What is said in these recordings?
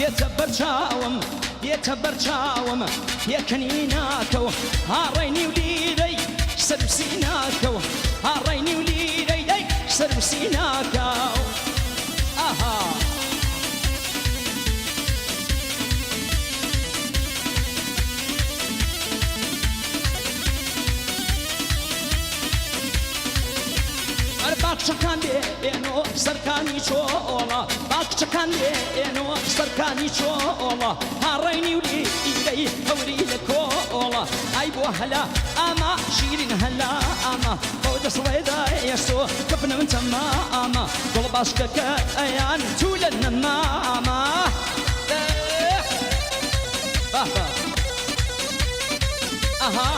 بێتە بەرچاوم یەکەنی ناکەو هاڕێنی و لیرەی سەرسی ناکەو هاڕێنی و لیرەی دەی سەرسی ناکەو ئاها باکچەکان لێنەوە سەرکانی چۆڵە باکچەکان لێنەوە سەرکانی چۆڵە هاڕێنی و لیرەی هەوری لە کۆڵە ئای بۆ هەلا ئاما شیرین هەلا ئاما بۆ دەسڵێدا ئێستۆ کەپنم تەما ئاما دڵ باشکەکە ئەیان تو لە نەما ئاما ئەها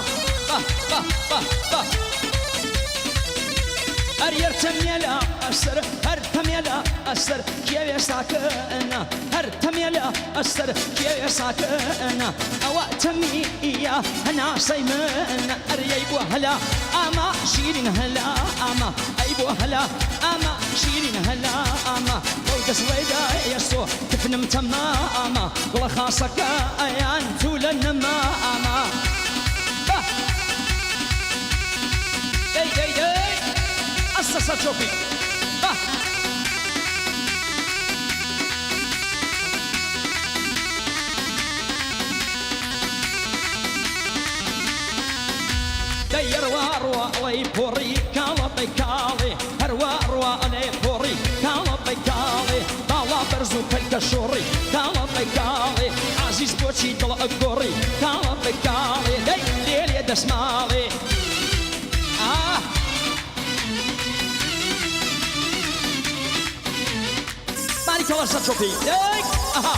هەر یەرتەمێلە ئەسەر هەر تەمێلە ئەسەر کێوێ ساکەنە هەر تەمێلە ئەسەر کێوێ ساکەنە ئەوە تەمیە هەناسەی منە ئەریەی بۆ هەلا ئاما شیرین هەلا ئاما ئەی بۆ هەلا ئاما شیرین هەلا ئاما بەو دەسڵێدا ئێستۆ تفنم تەما ئاما گوڵە خاسەکە ئەیان تو لە نەما ئاما Sasa Chopi. Va. دير واروا علي بوري كالا بيكالي هرواروا علي بوري كالا بيكالي بالا برزو بالكشوري كالا بيكالي عزيز بوشي طلع القوري كالا بيكالي ليل يد اسمالي Kalasa çok iyi. Aha.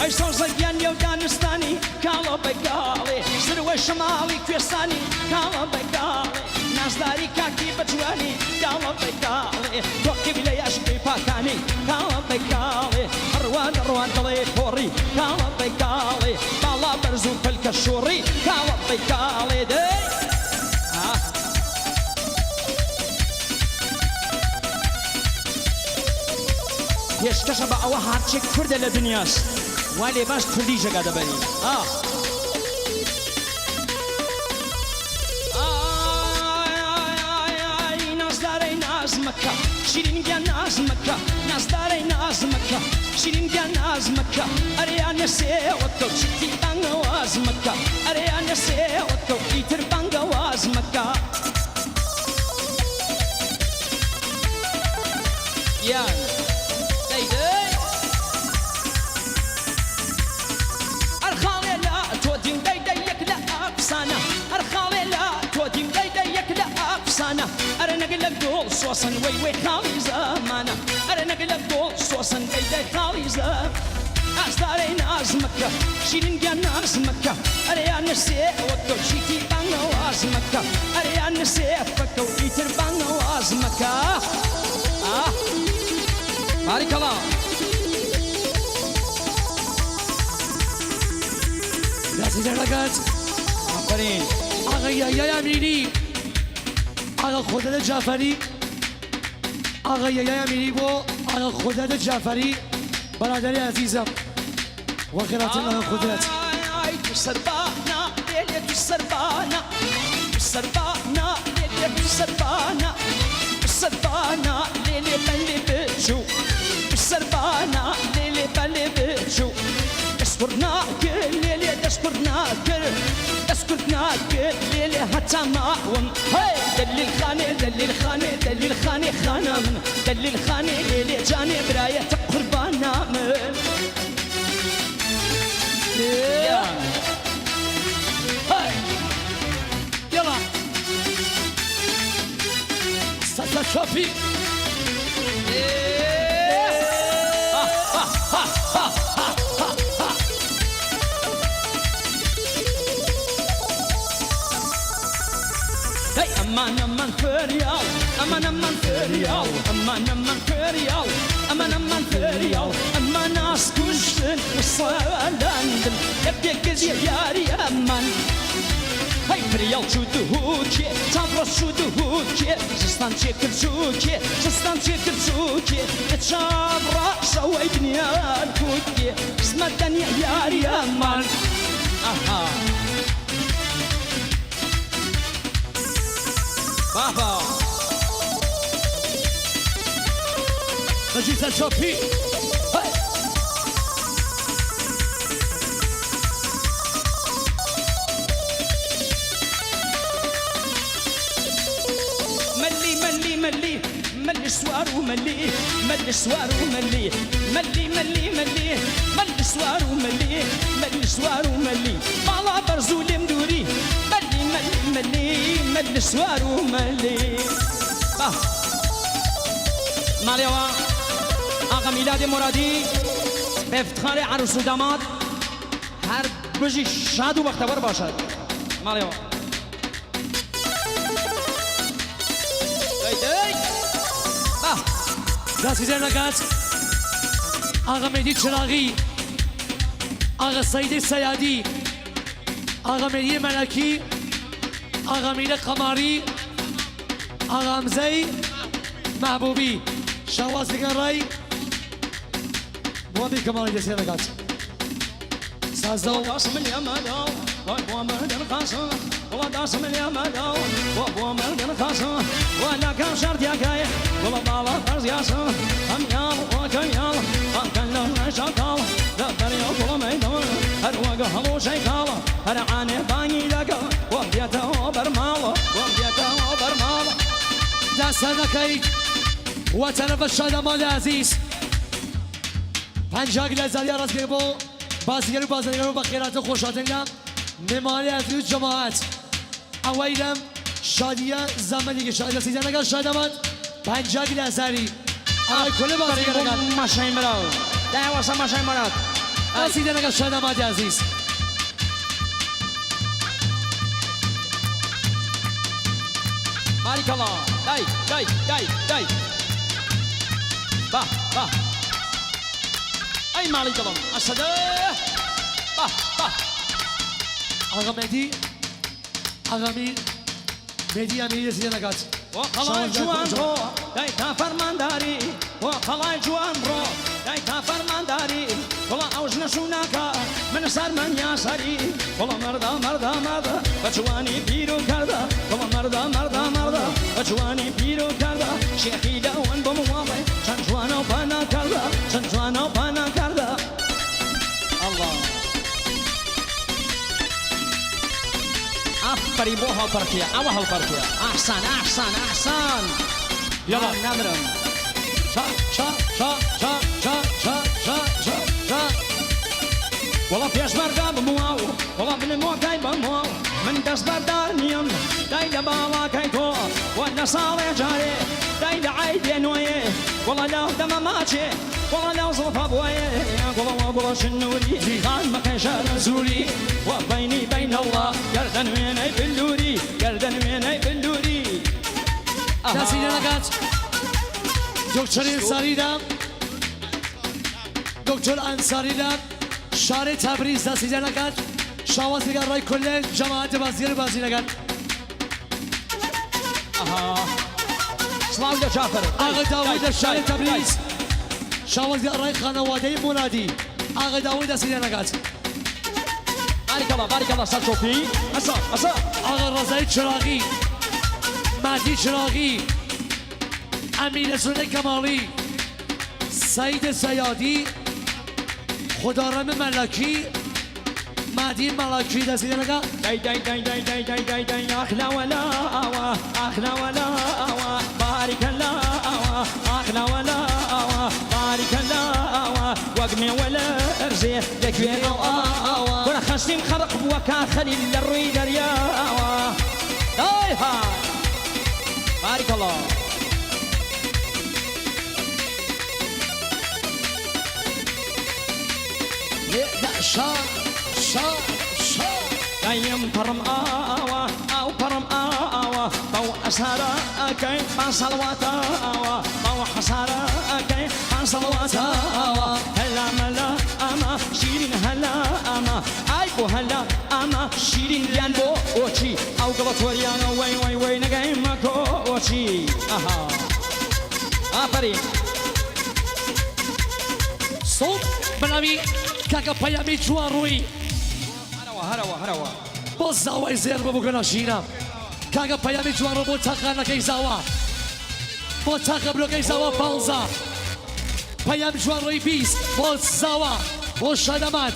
Ay son zagen Afganistani kala begali Sırve şamali küsani kala begali Nazdari kaki bacwani kala begali Tokki bile yaşkı pakani kala begali Arwan dali pori kala begali Bala berzu pelkashuri kala begali پێشکەشە بە ئەوە هاچێک کوردە لە دنیاش وا لێ باش کوردی ژەگا دەبەنی نازدارەی نازمەکە شیرینگیان نازمەکە نازدارەی نازمەکە شیرینگیان نازمەکە ئەریانە سێوەکە و چیتی بانگەوازمەکە ئەریانە سێوەکە و ئیتر بانگەوازمەکە یان أرى نقلب دول صوصا وي خالي زمانة أرى نقلب دول صوصا وي خالي زمان أصداري ناز مكة شيرين جا ناز مكة أرى يا نسيء وكو شيتي بانا واز مكة أرى يا نسيء فكو إيتر بانا واز مكة بارك الله يا سيدي الرقات آفرين آغا يا أميري آقا خودت جعفری آقا یای امیری بو آقا خودت جعفری برادری عزیزم و خیرات الله خودت تو سربانا لیلی تو سربانا تو سربانا لیلی تو سربانا تو سربانا لیلی بلی بجو تو سربانا لیلی بلی بجو دستورناك لیلی دستورناك دستورناك لیلی حتی معون دلي الخاني دلي الخاني دلي الخاني خانا من دلي الخاني ليلي جاني براية قربانا من هاي يلا ساسا شوفي Aman ferial, aman ferial, aman ferial, aman ferial, aman askuşun salandım, hep bir kez yari aman. Hey فريال شو دهوكي تفرس شو دهوكي جستان تشكل شوكي جستان تشكل شوكي تشابرا سوي دنيا الكوكي اسم الدنيا يا ريال اها بابا نجيس الشوبي ملي سوار وملي ملي سوار وملي ملي ملي ملي ملي سوار وملي ملي سوار وملي بالا برزولي مدوري ملي ملي ملي ملي سوار وملي ماليوا آقا میلاد مرادی به افتخار عروس و داماد هر بجی شاد و بختور باشد ماليوا دستی در نگات آقا مهدی چراغی آقا سعید سیادی آقا مهدی ملکی آقا میر قماری آقا حمزه محبوبی شواز دیگر رای بوابی کمالی دستی در نگات سازدو داس من يمدو وابو مردن خاصو والله داس من يمدو وابو مردن خاصو ولا كان شرط يا كاي والله بالا فرز ياسو ام يال وكم يال كان لو شكال دبر يوم ما يدور هر وقه هلو شيكال هر عاني باني لك وبيته برمال وبيته برمال دست نکای وطن شادمان عزیز پنجاه گلزاری راست که با بازیگر و بازیگر رو با خیرات و خوشاتنگم نمانی از روی جماعت اوایلم شادیه زمانی که شادیه سیزن نگاه شادمان پنجاه گلزاری آقای کل بازیگر نگاه ماشین براو ده واسه ماشین برات سیزن نگاه شادمان عزیز بارك الله داي داي داي داي با با اي مالك الله الصدى با با آقا مهدی آقا مهدی امیر سیزن نگاه وخلاي جوان رو داي تا فرمانداري وخلاي جوان رو داي تا فرمانداري والله اوج نشوناكا من سر من يا سري والله مردا مردا مردا بجواني بيرو كردا والله مردا مردا مردا بجواني بيرو كردا شيخي داون بمواضي شن جوانا وبانا كردا شن جوانا وبانا كردا الله افري بوها البركية اوها البركية احسن احسن احسن يلا نمرم شا شا شا شا شا شا شا شا شا والله فيش بردا بمواو والله من الموكاي بمواو من دس بردار نيم دايدا بالا كايتو وانا صالح جاري دايدا عيدي نويه والله لو دم ماشي والله لو صرف ابويه والله شنوري خان ما كان شان زوري وبيني بين الله قردن ويني بلوري قردن ويني بلوري دستی نگات دکتر انصاری دم دکتر انصاری دم شهر تبریز دستی نگات شواز دیگر رای کل جماعت بازیگر بازی نگات سلام جعفر آقا داوود شهر تبریز شواز دیگر رای خانواده مرادی آقا داوود دستی نگات بارك الله سرچوبی اسا اسا آقا رضای چراغی مهدی چراغی امیر حسین کمالی سعید سیادی خدارم ملکی مهدی ملکی دستی نگاه داي داي داي داي داي داي داي داي اخلا ولا اوا اخلا ولا اوا بارك الله اوا اخلا ولا اوا بارك الله اوا وقمي ولا ارزي لك اوا كل خشتين خرق بوكا خليل الروي دريا اوا داي ها بارك الله شا شا شا دايم برم آوا أو برم آوا بو أسارة كي بصلوات آوا بو حسارة كي بصلوات آوا هلا ملا أما شيرين هلا أما أيبو هلا أما شيرين ينبو أوشي أو تۆریانە وەی وەی وەی نەگەی مەکۆچی ئەها ئافرین صوت بەناوی کاکە پەیامی جوان ڕووی هەرەوە هەرەوە هەرەوە بۆ زاوای زێر ببووکە ناشینە کاکە پەیامی جوان ڕوو بۆ تاقانەکەی زاوا بۆ تاقە بلۆکەی زاوا 15 پەیام جوان ڕووی 20 بۆ زاوا بۆ شادەمات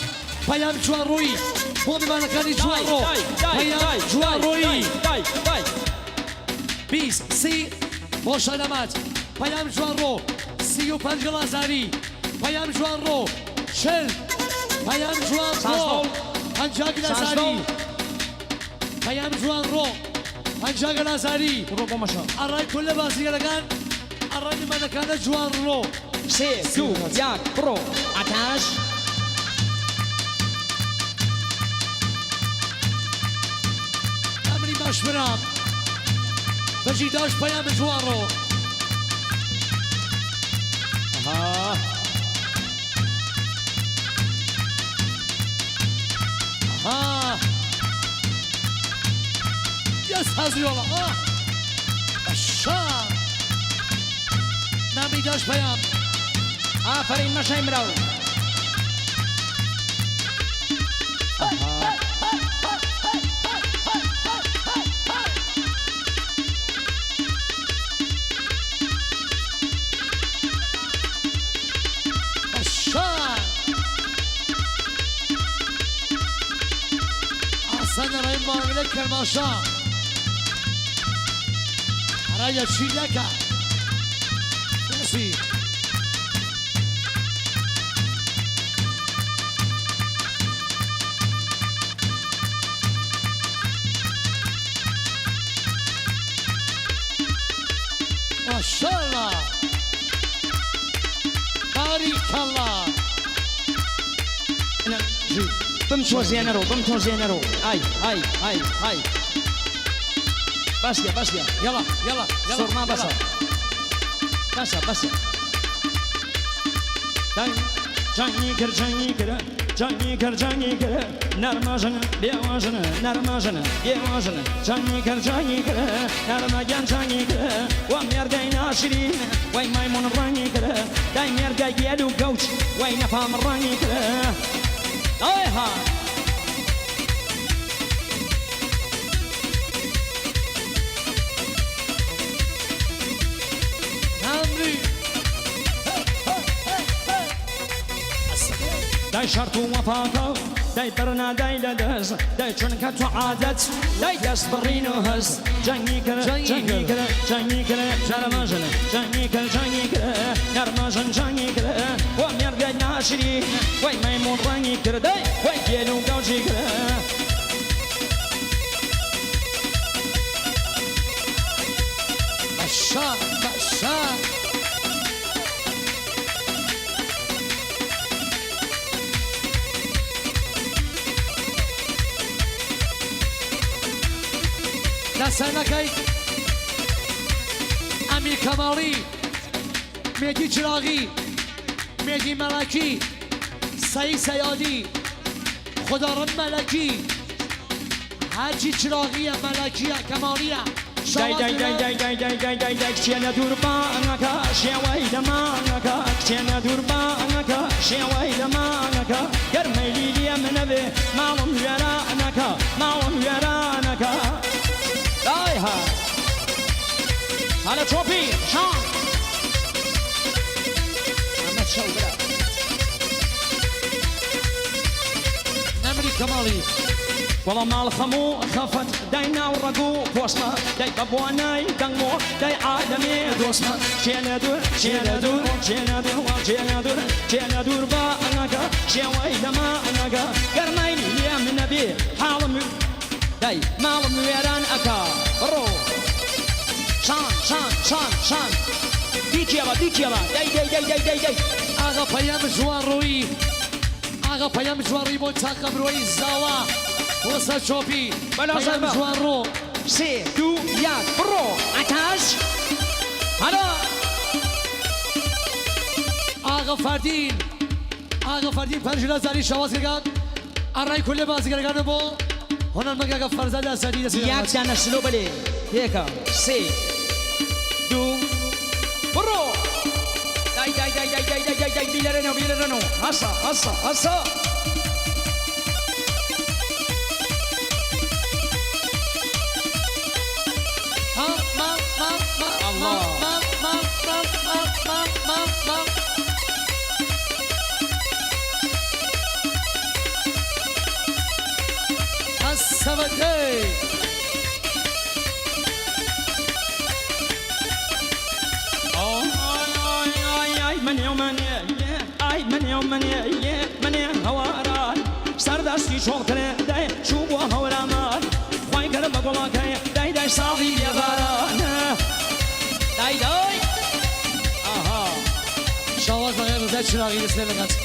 پەیام جوان ڕووی بۆ میوانەکانی جوان ڕۆ پەیام جوان ڕووی 20 30 بۆ شادەمات پەیام جوان ڕۆ 35 گەڵازاری پەیام جوان ڕۆ 40 پەیام جوان ڕۆ 50 گەڵازاری پەیام جوان ڕۆ 50 گەڵازاری ڕۆ بۆ مەشە ئەڕای کولە بازیگەرەکان ئەڕای میوانەکانە جوان ڕۆ 3 2 1 بڕۆ ئاتاش ئەمری باش برام بەجی داش پەیام جوان ڕۆ ئەها ها يس هزيولا الشام نامي داش بيام ئافرین مەشەی مراو الشام أحسن رأي مانغلك كرماشا رايا تشيلكا نسي ما شاء الله بارك الله بمتۆ زێنەرۆ بمتۆ زێنەرۆ ئای ئای ئای ئای بەسیە بەسیە يلا يلا يلا سۆرما بەسە بەسە بەسە جانی کرد جانی کرد جانی کرد جانی کرد نەرمەژنە بێواژنە نەرمەژنە بێواژنە جانی کرد جانی کرد نەرمەگیان جانی کرد وە مێرگای ناشرینە وەی مایمون ڕەنگی کرد دای مێرگای گێل و گەوچ وەی نەفام ڕەنگی کرد ئەوێها نامري دای شرط و وفاقە دای بەرنا دای لەدەست دای چونکە تو عادەت دای دەست بڕین و هەست جەنگی کرد جەنگی کرد جەنگی کرد نەرمەژنە جەنگی کرد جەنگی کرد نەرمەژن جەنگی کرد وە مێرگای ناشرین وەی مەیمون ڕەنگی کرد دای وەی گێل و گەوچی کرد بشار بشار لسنكي امير كمالي مهدي چراغي مهدي ملكي سعید سیادی خدارم ملکی هرچی چراغیه ملکیه کمالیه دای دای دای دای دای دای دای دای دای کچێنە دووربانەکە شێوەی دەمانەکە کچێنە دووربانەکە شێوەی دەمانەکە گەرمەی لێ منەبێ ماڵم وێرانەکە ماڵم وێرانەکە دای ها هەلە چۆپی شان ئەمە چەو برا نمری کمالی وەڵا ماڵ خەموو خەفەت دای ناو ڕەگوو پۆشمە دای بەبوانای دەنگۆ دای ئادەمێ دۆسمە چێنە دوور چێنە دوور چێنە دوور چێنە دوور چێنە دوور بە ئەنەکە شێوەی دەما ئەنەکە گەرمای لێ منە بێ حاڵم دای ماڵم وێران ئەکا بڕۆ شان شان شان شان دیکێڵە دیکێڵە دای دای دای دای دای دای ئاغا پەیام جوان ڕۆیی ئاغا پەیام جوان ڕۆیی بۆ چاقە برۆی زاوا وەسە چۆپی پەیام جوان ڕۆ سێ دوو یەک بڕۆ ئەتاش هەلۆ ئاغا فەردین پەنج لە زاری شەوازگەکان ئەڕای کولێ بازیگەرەکانە بۆ هنا المقا فرزادة سديدة ياك دانا شلو بلي هيك سي دو برو داي داي داي داي داي داي داي بيلرنو هسا من هواران سردستی شوقتنه دای شوب و هورامان خوای کرد بگولا که دای دای ساقی بیاران دای آها شواز بغیر روزه چراغی بسنه لغت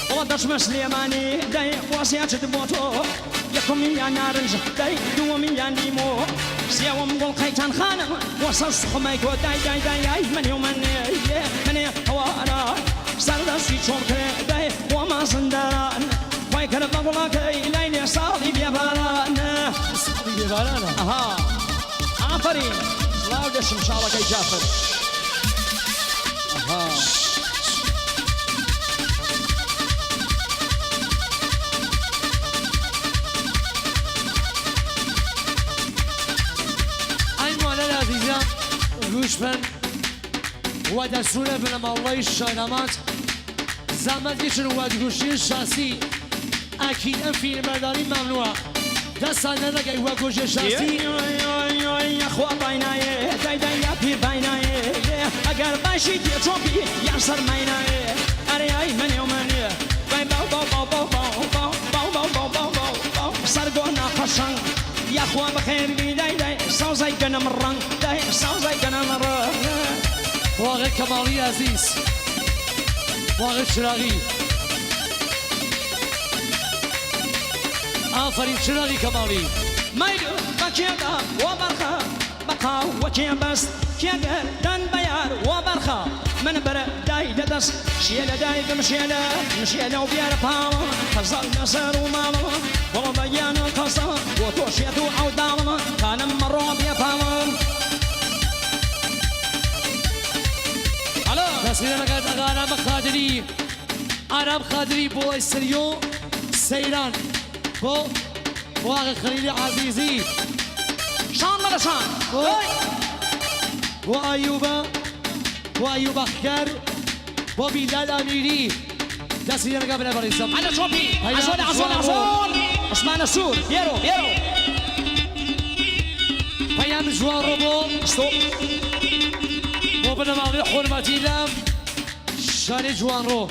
والله دشمن سليماني داي واسيات دموتو يكم من نارنج داي دو من ليمو سيا ومقول قيتان خانم وصل سخميكو داي داي داي من يومن من هوانا سردسي شوكري داي وما صندران ويكر بقولك ليلي صالي بيباران صالي بيباران اها عفرين لا ودش ان شاء الله كي جافر اها گوش بن و دستور بنام الله شایدامات زحمت کشن و گوشی شخصی اکیدا فیلم برداری ممنوع دست نگه و گوشی شخصی یا خوا باینایه دای دای یا پیر باینایه اگر باشید یه چوبی یا سر ماینایه اره ای من یومنیه بای باو باو باو باو باو باو باو باو باو باو باو سرگونا خشن يا اخوة بخير بي داي داي صوزي قنا مرن داي صوزي قنا مرن واغي كمالي عزيز واغي شراغي آفرين شراغي كمالي مايدو بكيدا وبرخا بقا وكيا بس كيا دان بيار وبرخا من برا داي ددس شيلا داي مشيلا وبيار باو خزال نصر وماما والله بيان القصة وتوشيتو أو داما كان مرو بيا باو نسينا نقاط أغانا مخادري عرب خادري بو السريو سيران بو واغي خليلي عزيزي شان ماذا شان بو أيوب أخكر بو بلال أميري نسينا نقاط بريزم على شوبي عزون عثمان السور يرو بيان جوارو بو ستوب بو بنماغي حرمتي لام شاري جوارو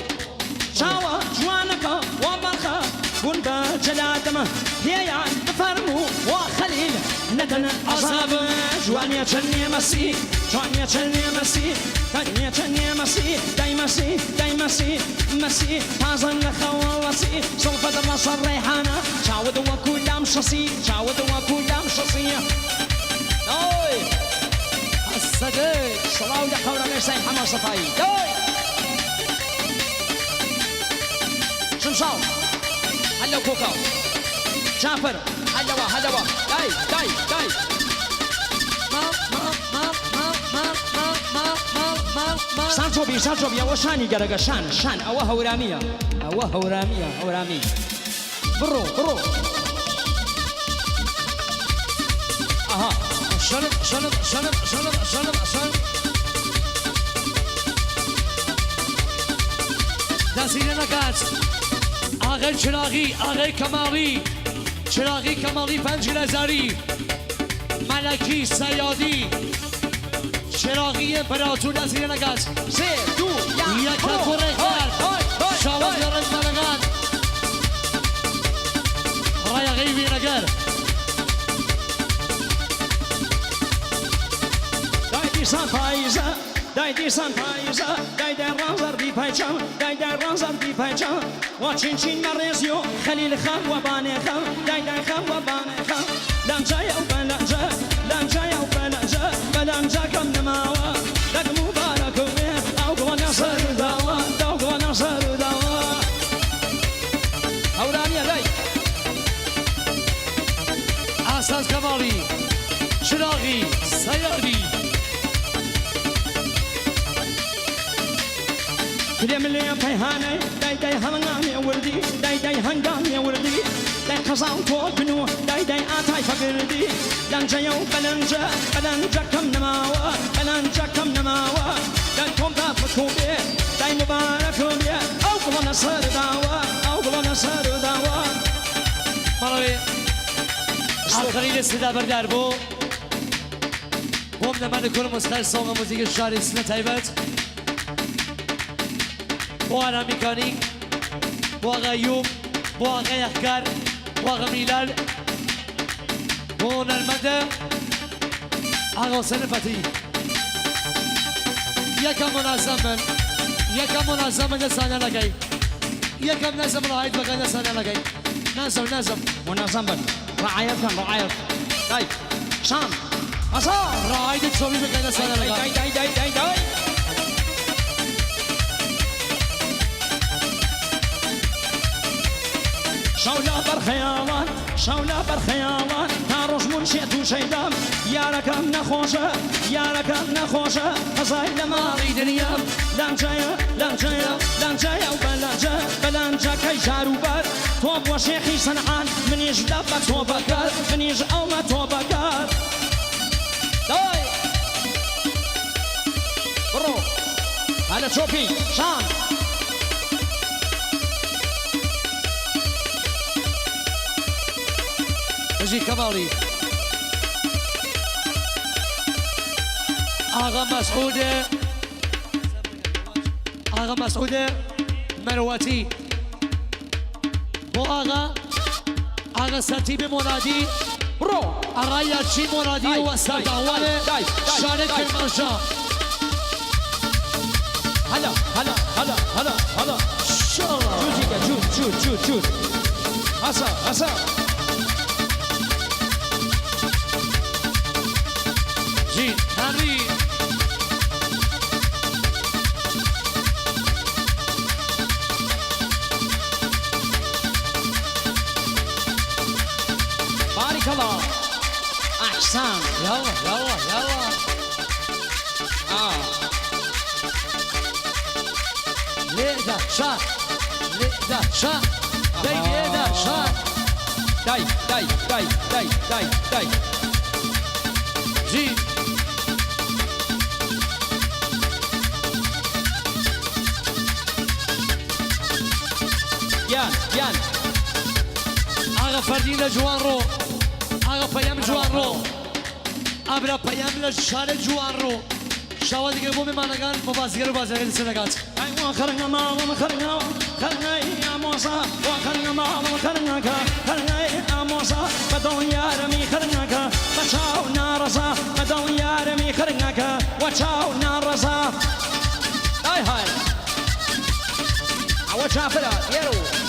شاوة جوانك وبرخا بندا جلادمه هي بفرمو وخليل ندن أصاب جوانيا تشني مسي جوانيا تشني مسي تانيا تشني مسي داي مسي حازن لخوالسي صلفة النصر ريحانة شاود وكلام شصي اوي السقي صلاة ودحورة ليساي حما صفاي شمشاو هلا كوكاو جعفر هلا داي سانچو بي وشاني قرقا شان اوها ورامية برو اها شنب نسينا نقاط آغای چراغی آغای کمالی 5000 ملکی سیادی چراغی امپراتور نسینا نقاط یک کفره خر شاوز یارن ملغان رای غیبی نگر دايدي سان فايزة دايدي رانزر دي بايجان وچين مريزيو خليل خان وباني خان دايدي خان وباني خان لانجايا بلانجا كم نماوا لك مبارك او نصر دوا حسن کمالی چراغی سیاری كريملي بيهاني داي داي هنغامي وردي داي داي هنغامي وردي داي خزاو توبنو داي داي آتاي فقردي لنجا يو بلنجا كم نماوا بلنجا كم نماوا داي توم دا فكوبي داي مبارك بي او قلو نصر داوا او قلو نصر داوا مالوي آخرین استدا بردار بو بوم نمان کل مسخر سوق موزیک شهر اسم تایبت بو آرا میکانیک بو آقا ایوب بو آقا یخکر بو آقا میلال بو نرمنده آقا حسین فتی یکم منظم من یکم منظم من سانه لگی یکم نظم راحت بگن سانه لگی نظم منظم بن رعاية داي شام أصار راحت چوبی بگن سانه لگی داي شولا برخيالان تاروش منشئت وشيدام يا ركم نخوشة قصاي لما أريد اليوم لانجايا وبلانجا كي جارو بار توب وشيخي صنعان من يجلب توبكار من يجعو ما توبكار داي برو هذا شوبي شام مجي كمالي آغا مسعود مرواتي بو آغا سرتيب منادي برو أرايا شي منادي وسرداواني شارك المرشا هلا جوز هسا جين هامي بارك الله أحسن يلا ليدا شا ليدا شا داي جين يان آغا فردين جوان رو آغا پیام جوان رو ابرا پیام لشار جوان رو شاوه دیگه بومی مانگان مبازگر و بازگر دیسه نگات أيوة خرنا مالهم خرنا يا موسى وخرنا مالهم خرنا يا موسى بدون يا رمي خرناك وشاو نارزا بدون يا رمي خرناك وشاو نارزا هاي عوض شافرة يرو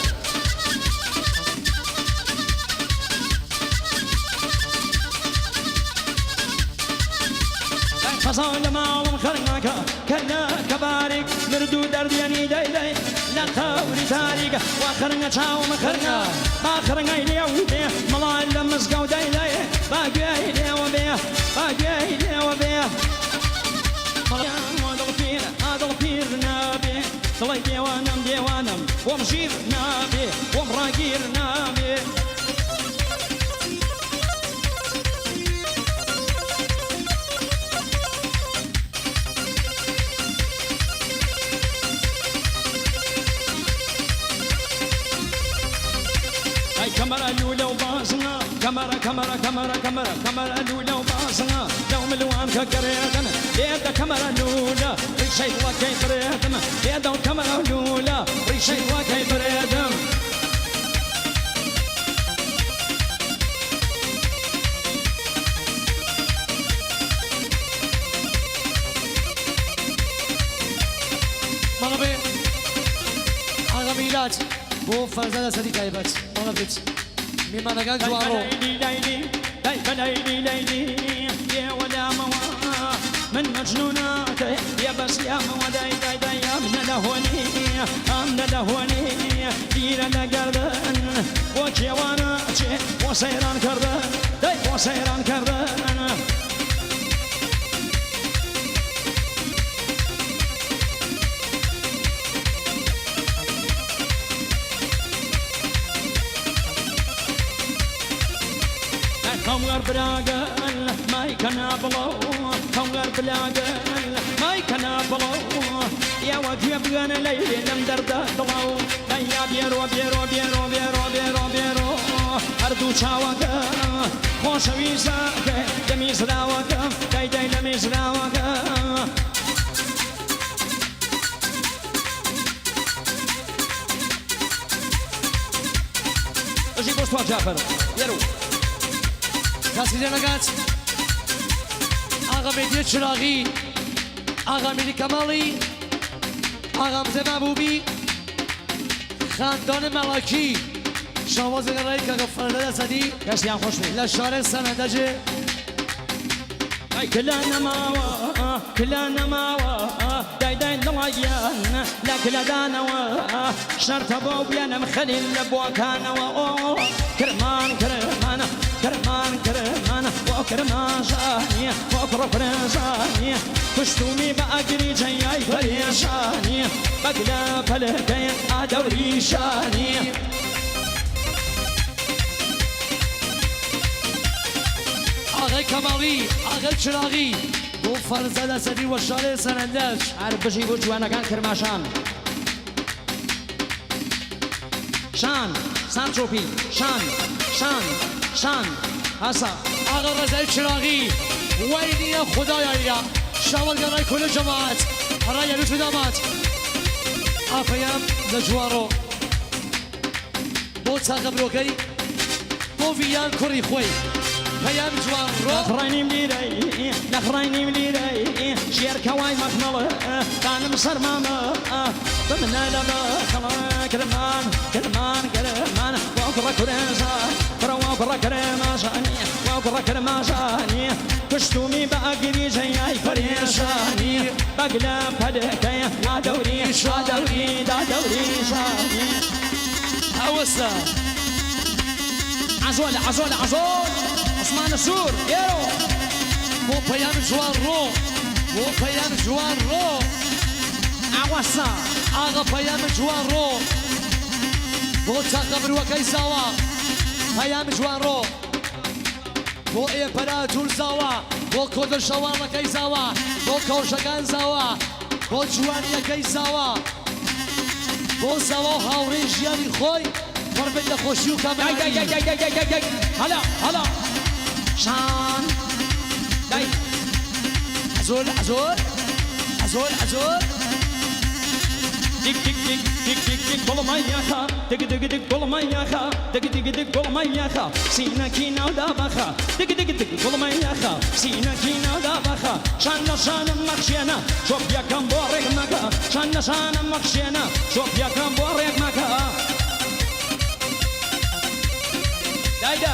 فصل مالهم خرناك كنا كبارك مردو دردياني داي لخوري تاريك وخرنا شاو مخرنا ما خرنا إلي وبيه ملاي لمسقو داي باقي إلي وبيه هذا البير نابي طلي ديوانم ومجير نابي ومراقير نابي كاميرا الأولى وباصنا كاميرا الأولى وباصنا لو ملوان كقريتنا يدا كاميرا الأولى ريشيت وكيف ريتم يدا كاميرا الأولى ريشيت وكيف ريتم مرحبا آقا میلاد بو فرزند سدی کایبت مرحبا میمانگان جوان رو ليلي يا ولا موا من مجنوناتي يا بس يا موا داي يا من لهوني دير لقردن وكي وانا وسيران كردن هەوەر براگەن مایکەنا بڵۆ هەوەر براگەن مایکەنا بڵۆ یاوە گوێ بگەنە لەیلێ لەم دەردە دڵاو دەیا بێرۆ بێرۆ بێرۆ بێرۆ بێرۆ بێرۆ هەردوو چاوەکە خۆشەویستەکە دەمیزراوەکە دای لە میزراوەکە ئەژی بۆ سوات جافەر یێرو کسی نگات آقا مهدی چراغی آقا میری کمالی آقا مزه محبوبی خاندان ملاکی شما زنگرهی که فرده دستدی کەسیان خۆش بێت لشاره سندجه كلا نماوى كلا نماوى داي دڵایان لا كلا دانەوە شەرتە بۆ بیانم خەلیل لە بۆکانەوە کرمان کرمانە کرمان کرمانە بۆ کرماشانیە بۆ کوڕفرێنشانیە کوشتومی بە ئەگری جەیای پەرێشانیە بەگلە پەلەکەیە ئادەوریشانیە آقای کمالی آقای چراغی بو فرزه دستدی و شاره سنندج هەر بژی بۆ جوانەکان کرماشان شان سان چۆپی شان شان شان هەسا آقا رضای چراغی وینی خدایاییا شاولگرای کل جماعت رای روش دامات آفیم لجوارو بو تاقب روکی بو ویان کری خوی پیام جوان رو نخڕینیم لیرەی نەخڕینیم لیرەی شێرکەوای مەخنەڵە دانم سەرمامە بمنە لەمە خەڵە کرمان کرمان کرمان وا کوڕە کورێژان کوڕەوا کوڕە کرێماشانی وا کوڕە کرێماشانی کوشتومی بە ئەگری ژەیای پەرێشانی بەگلە پەلەکەیە ئادەوری شادەوری دادەوری شانی ئەوەسە عزۆل عزۆل عزۆل عثمان سوور ئێرۆ بۆ پەیام جوان ڕۆ بۆ پەیام جوان ڕۆ ئاوەسا ئاغا پەیام جوان ڕۆ بۆ تاقەبروەکەی زاوە پەیام جوان ڕۆ بۆ ئێپەرا جوور زاوە بۆ کۆدەشەواڵەکەی زاوە بۆ کەوشەکان زاوە بۆ جوانیەکەی زاوە بۆ زاوە و هاوڕێی ژیانی خۆی پڕبێت لە خۆشی و کامەرانی هەلا هەلا شان دای عزۆل عزۆل عزۆل عزۆل Dik dik dik dik dik dik bolmayaka dik dik dik bolmayaka dik dik dik bolmayaka sina kina da baka dik dik dik bolmayaka sina kina da baka şanna şanım makşena çok yakın borek maka şanna şanım makşena çok yakın borek maka Dayda